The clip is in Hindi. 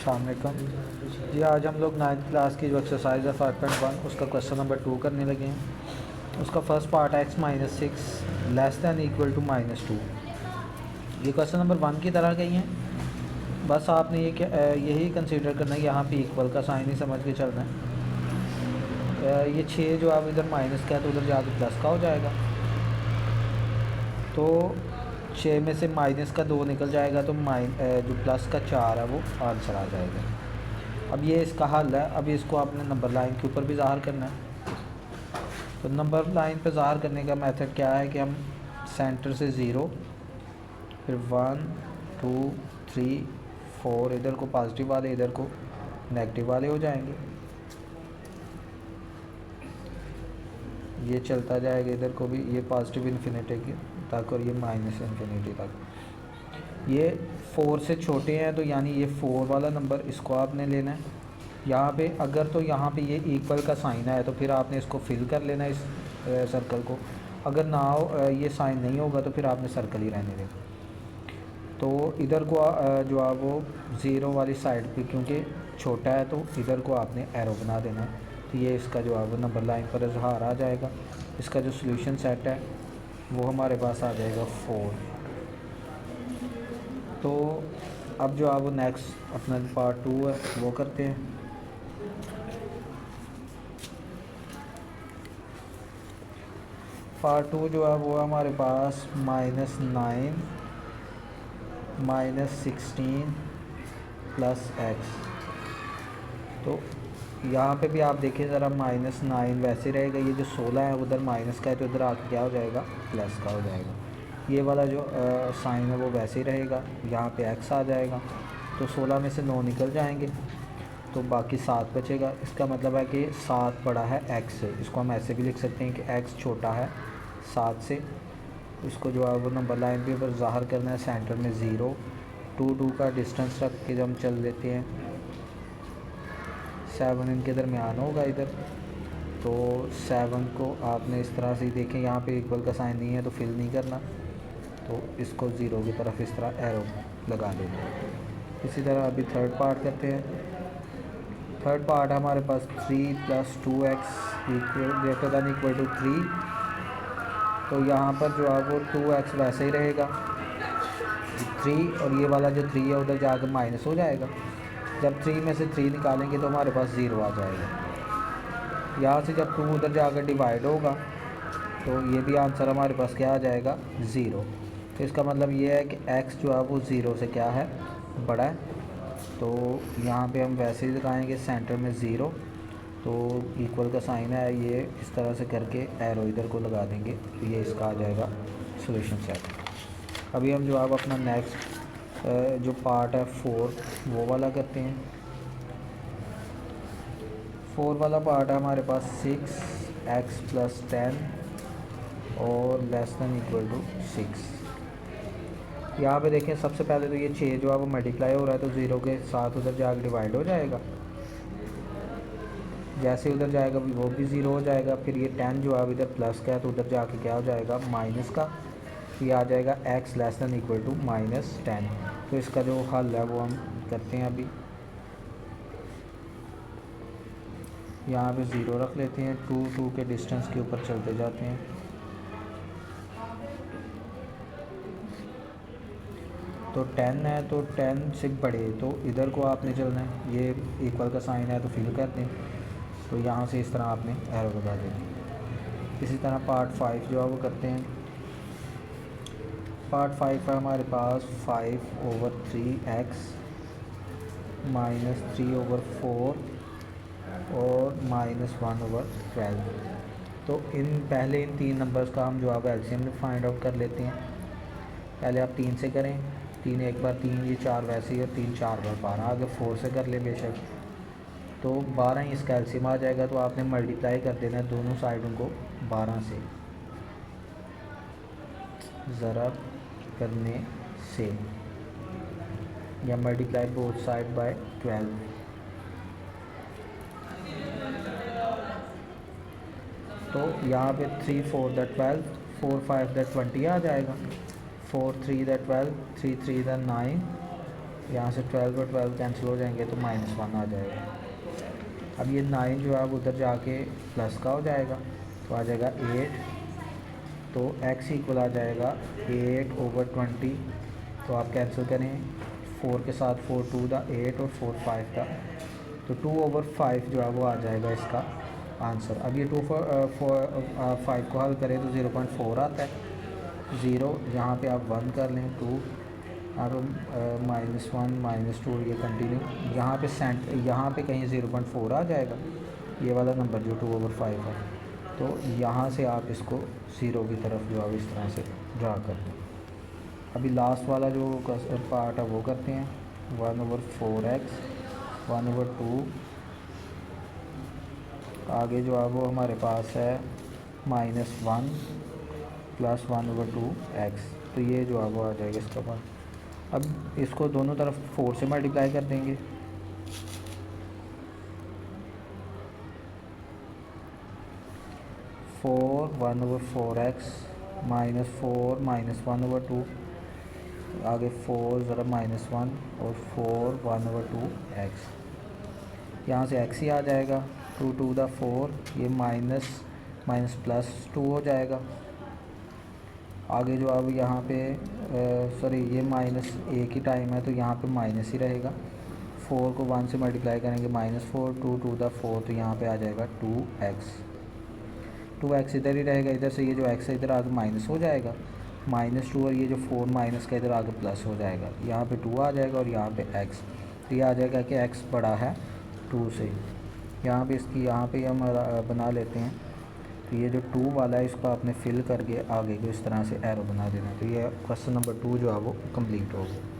अस्सलाम वालेकुम जी। आज हम लोग 9th क्लास की जो एक्सरसाइज है 5.1 उसका क्वेश्चन नंबर 2 करने लगे हैं। उसका फर्स्ट पार्ट है x-6 less than equal to -2। ये क्वेश्चन नंबर 1 की तरह गई हैं। बस आपने यही कंसीडर करना है, यहाँ पे इक्वल का साइन ही समझ के चलना है। ये 6 जो आप इधर माइनस का है तो उधर जाके प्लस का हो जाएगा, तो 6 में से माइनस का 2 निकल जाएगा तो जो प्लस का 4 है वो आंसर आ जाएगा। अब ये इसका हल है। अभी इसको आपने नंबर लाइन के ऊपर भी ज़ाहिर करना है। तो नंबर लाइन पे ज़ाहिर करने का मेथड क्या है कि हम सेंटर से 0, फिर 1 2 3 4, इधर को पॉजिटिव वाले इधर को नेगेटिव वाले हो जाएंगे। ये चलता जाएगा, इधर को भी ये पॉजिटिव इन्फिनिटी की तक और ये माइनस इन्फिनिटी तक। ये 4 से छोटे हैं तो यानी ये 4 वाला नंबर इसको आपने लेना है। यहाँ पे अगर तो यहाँ पे ये इक्वल का साइन है तो फिर आपने इसको फिल कर लेना है इस सर्कल को। अगर ना हो ये साइन नहीं होगा तो फिर आपने सर्कल ही रहने देना। तो इधर को जो है वो 0 वाली साइड पे क्योंकि छोटा है तो इधर को आपने एरो बना देना है। तो ये इसका जो है वो नंबर लाइन पर इजहार आ जाएगा। इसका जो सोल्यूशन सेट है वो हमारे पास आ जाएगा 4। तो अब जो है वो नेक्स्ट अपना पार्ट 2 है वो करते हैं। पार्ट 2 जो है वो हमारे पास -9 -16 प्लस x। तो यहाँ पे भी आप देखिए ज़रा -9 वैसे रहेगा, ये जो 16 है उधर माइनस का है तो इधर आके क्या हो जाएगा प्लस का हो जाएगा। ये वाला जो साइन है वो वैसे ही रहेगा, यहाँ पे x आ जाएगा। तो 16 में से 9 निकल जाएंगे तो बाकी 7 बचेगा। इसका मतलब है कि 7 बड़ा है x से। इसको हम ऐसे भी लिख सकते हैं कि x छोटा है 7 से। इसको जो है वो नंबर लाइन पे ऊपर ज़ाहिर करना है। सेंटर में 0 2 का डिस्टेंस रख के जब हम चल देते हैं 7 इनके दरमियान होगा इधर। तो 7 को आपने इस तरह से ही देखें, यहाँ पे इक्वल का साइन नहीं है तो फिल नहीं करना, तो इसको 0 की तरफ इस तरह एरो लगा देना। इसी तरह अभी थर्ड पार्ट करते हैं। थर्ड पार्ट हमारे पास 3 + 2x > 3। तो यहाँ पर जो है वो 2x वैसे ही रहेगा 3, और ये वाला जो 3 है उधर जाकर माइनस हो जाएगा। जब 3 में से 3 निकालेंगे तो हमारे पास 0 आ जाएगा। यहाँ से जब 2 उधर जाकर डिवाइड होगा तो ये भी आंसर हमारे पास क्या आ जाएगा 0। तो इसका मतलब ये है कि x जो है वो 0 से क्या है बड़ा है। तो यहाँ पे हम वैसे ही दिखाएंगे सेंटर में 0, तो इक्वल का साइन है ये इस तरह से करके एरो इधर को लगा देंगे तो ये इसका आ जाएगा सॉल्यूशन सेट। अभी हम जो अब अपना नेक्स्ट जो पार्ट है 4 वो वाला करते हैं। 4 वाला पार्ट है हमारे पास 6x + 10 और लेस दैन इक्वल टू 6। यहाँ पे देखें सबसे पहले तो ये 6 जो है वो मल्टीप्लाई हो रहा है तो 0 के साथ उधर जाकर डिवाइड हो जाएगा। जैसे उधर जाएगा वो भी 0 हो जाएगा। फिर ये 10 जो है इधर प्लस का है तो उधर जाके क्या हो जाएगा माइनस का। ये आ जाएगा x less than equal to -10। तो इसका जो हल है वो हम करते हैं। अभी यहाँ पे 0 रख लेते हैं, 2 के डिस्टेंस के ऊपर चलते जाते हैं। तो 10 है तो 10 से बड़े तो इधर को आपने चलना है। ये इक्वल का साइन है तो फिल कर दें, तो यहाँ से इस तरह आपने एरो लगा दें। इसी तरह पार्ट 5 जो है वो करते हैं। पार्ट 5 है हमारे पास 5/3x -3/4 और -1/12। तो पहले इन 3 नंबर्स का हम जो है एलसीएम फाइंड आउट कर लेते हैं। पहले आप 3 से करें, 3 एक बार 3, ये 4 वैसे ही, और 3 4 बार 12। अगर 4 से कर ले बेशक तो 12 ही इसका एलसीएम आ जाएगा। तो आपने मल्टीप्लाई कर देना है दोनों साइडों को 12 से, ज़रब करने से, या मल्टीप्लाई बोथ साइड बाय 12। तो यहाँ पे 3 4 12, 4 5 20 आ जाएगा। 4 3 12, 3 3 9, यहाँ से 12 और 12 कैंसिल हो जाएंगे तो -1 आ जाएगा। अब ये 9 जो है अब उधर जाके प्लस का हो जाएगा, तो आ जाएगा 8, तो x इक्वल आ जाएगा 8/20। तो आप कैंसिल करें 4 के साथ, 4 2 दा 8 और 4 5 दा, तो 2/5 जो है वो आ जाएगा इसका आंसर। अब ये 5 को हल करें तो 0.4 आता है। 0 यहाँ पे आप 1 कर लें, 2 आप -1 -2 ये कंटिन्यू, यहाँ पे कहीं 0.4 आ जाएगा, ये वाला नंबर जो 2/5 है। तो यहाँ से आप इसको 0 की तरफ जो है इस तरह से ड्रा कर दें। अभी लास्ट वाला जो पार्ट है वो करते हैं। 1/4x 1/2, आगे जो है वो हमारे पास है -1 + 1/2x, तो ये जो है वो आ जाएगा इसका पार्ट। अब इसको दोनों तरफ 4 से मल्टीप्लाई कर देंगे। 4 1/4x -4 -1/2, आगे 4 ज़रा -1 और 4 1/2x, यहाँ से x ही आ जाएगा। 2 2 दा 4, ये +2 हो जाएगा। आगे जो अब यहाँ पे सॉरी ये -1 ही टाइम है, तो यहाँ पे माइनस ही रहेगा। 4 को 1 से मल्टीप्लाई करेंगे -4, 2 2 दा 4, तो यहाँ पे आ जाएगा 2x इधर ही रहेगा। इधर से ये जो x है इधर आगे माइनस हो जाएगा, -2, और ये जो 4 माइनस का इधर आगे प्लस हो जाएगा। यहाँ पे 2 आ जाएगा और यहाँ पे x, तो ये आ जाएगा कि x बड़ा है 2 से। यहाँ पे इसकी यहाँ पे हम बना लेते हैं। तो ये जो 2 वाला है इसको आपने फिल करके आगे को इस तरह से एरो बना देना। तो ये क्वेश्चन नंबर 2 जो है वो कंप्लीट हो गया।